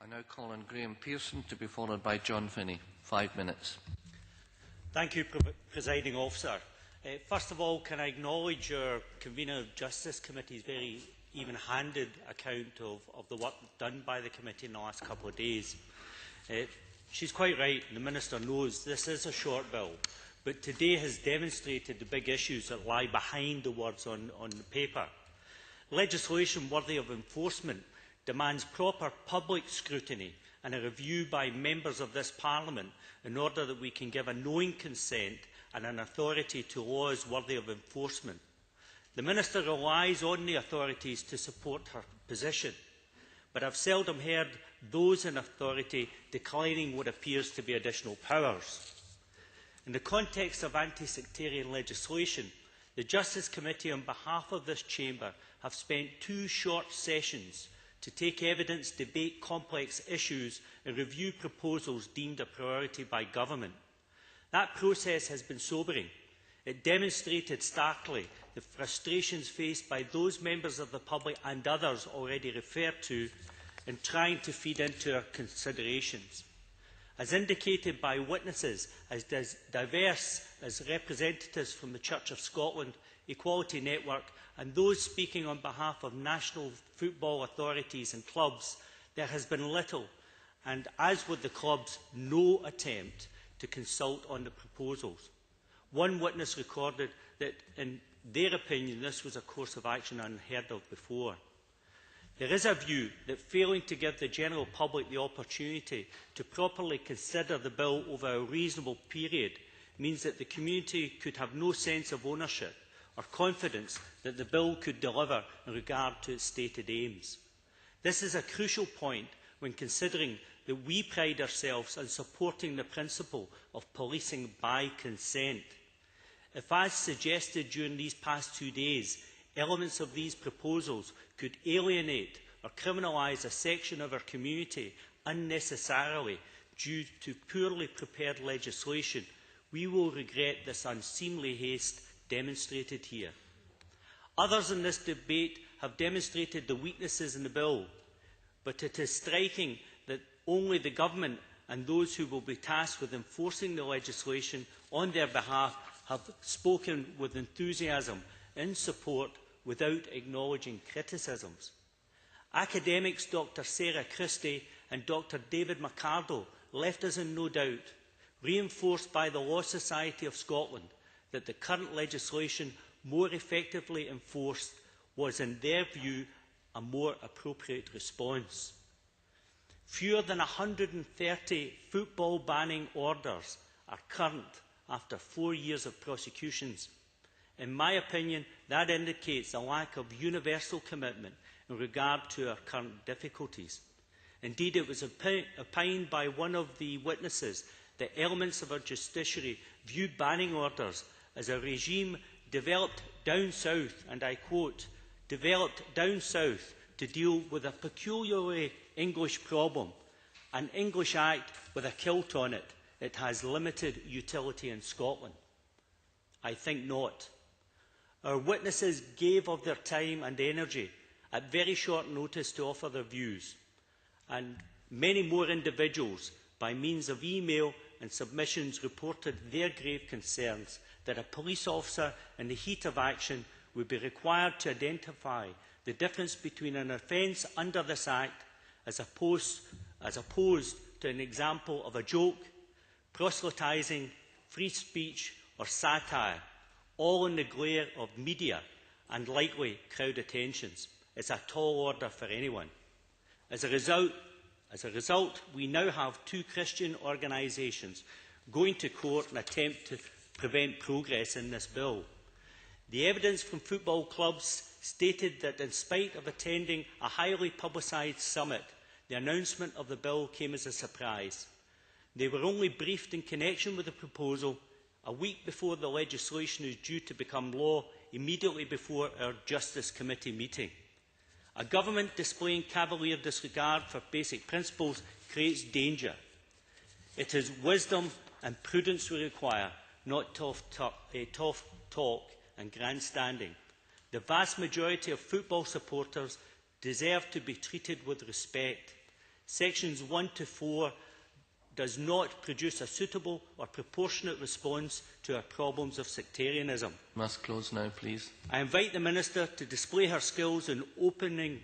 I now call on Graeme Pearson to be followed by John Finney. 5 minutes. Thank you, Presiding Officer. First of all, can I acknowledge your Convener of Justice Committee's very even-handed account of the work done by the committee in the last couple of days. She's quite right, the Minister knows this is a short bill, but today has demonstrated the big issues that lie behind the words on the paper. Legislation worthy of enforcement demands proper public scrutiny and a review by members of this Parliament in order that we can give a knowing consent and an authority to laws worthy of enforcement. The Minister relies on the authorities to support her position, but I've seldom heard those in authority declining what appears to be additional powers. In the context of anti-sectarian legislation, the Justice Committee on behalf of this Chamber have spent 2 short sessions to take evidence, debate complex issues and review proposals deemed a priority by government. That process has been sobering. It demonstrated starkly the frustrations faced by those members of the public and others already referred to in trying to feed into our considerations. As indicated by witnesses as diverse as representatives from the Church of Scotland, Equality Network and those speaking on behalf of national football authorities and clubs, there has been little, and as with the clubs, no attempt to consult on the proposals. One witness recorded that, in their opinion, this was a course of action unheard of before. There is a view that failing to give the general public the opportunity to properly consider the bill over a reasonable period means that the community could have no sense of ownership or confidence that the bill could deliver in regard to its stated aims. This is a crucial point when considering that we pride ourselves on supporting the principle of policing by consent. If, as suggested during these past 2 days, elements of these proposals could alienate or criminalise a section of our community unnecessarily due to poorly prepared legislation, we will regret this unseemly haste demonstrated here. Others in this debate have demonstrated the weaknesses in the bill, but it is striking that only the government and those who will be tasked with enforcing the legislation on their behalf have spoken with enthusiasm in support without acknowledging criticisms. Academics Dr Sarah Christie and Dr David McArdle left us in no doubt, reinforced by the Law Society of Scotland, that the current legislation, more effectively enforced, was in their view a more appropriate response. Fewer than 130 football banning orders are current after 4 years of prosecutions. In my opinion, that indicates a lack of universal commitment in regard to our current difficulties. Indeed, it was opined by one of the witnesses that elements of our justiciary view banning orders as a regime developed down south, and I quote, developed down south to deal with a peculiarly English problem, an English Act with a kilt on it. It has limited utility in Scotland. I think not. Our witnesses gave of their time and energy at very short notice to offer their views, and many more individuals, by means of email and submissions, reported their grave concerns that a police officer in the heat of action would be required to identify the difference between an offence under this Act as opposed to an example of a joke, proselytising, free speech or satire, all in the glare of media and likely crowd attentions. It's a tall order for anyone. As a result, we now have 2 Christian organisations going to court in an attempt to prevent progress in this bill. The evidence from football clubs stated that in spite of attending a highly publicised summit, the announcement of the bill came as a surprise. They were only briefed in connection with the proposal a week before the legislation is due to become law, immediately before our Justice Committee meeting. A government displaying cavalier disregard for basic principles creates danger. It is wisdom and prudence we require, not tough talk and grandstanding. The vast majority of football supporters deserve to be treated with respect. Sections 1 to 4 does not produce a suitable or proportionate response to our problems of sectarianism. Must close now, please. I invite the Minister to display her skills in opening,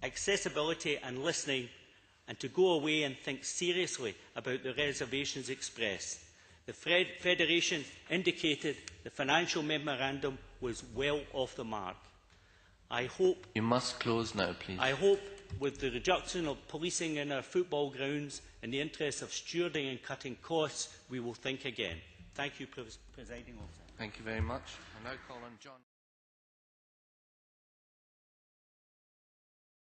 accessibility and listening, and to go away and think seriously about the reservations expressed. The Federation indicated the financial memorandum was well off the mark. I hope... You must close now, please. I hope, with the reduction of policing in our football grounds, in the interest of stewarding and cutting costs, we will think again. Thank you, Presiding Officer. Thank you very much. I now call on John.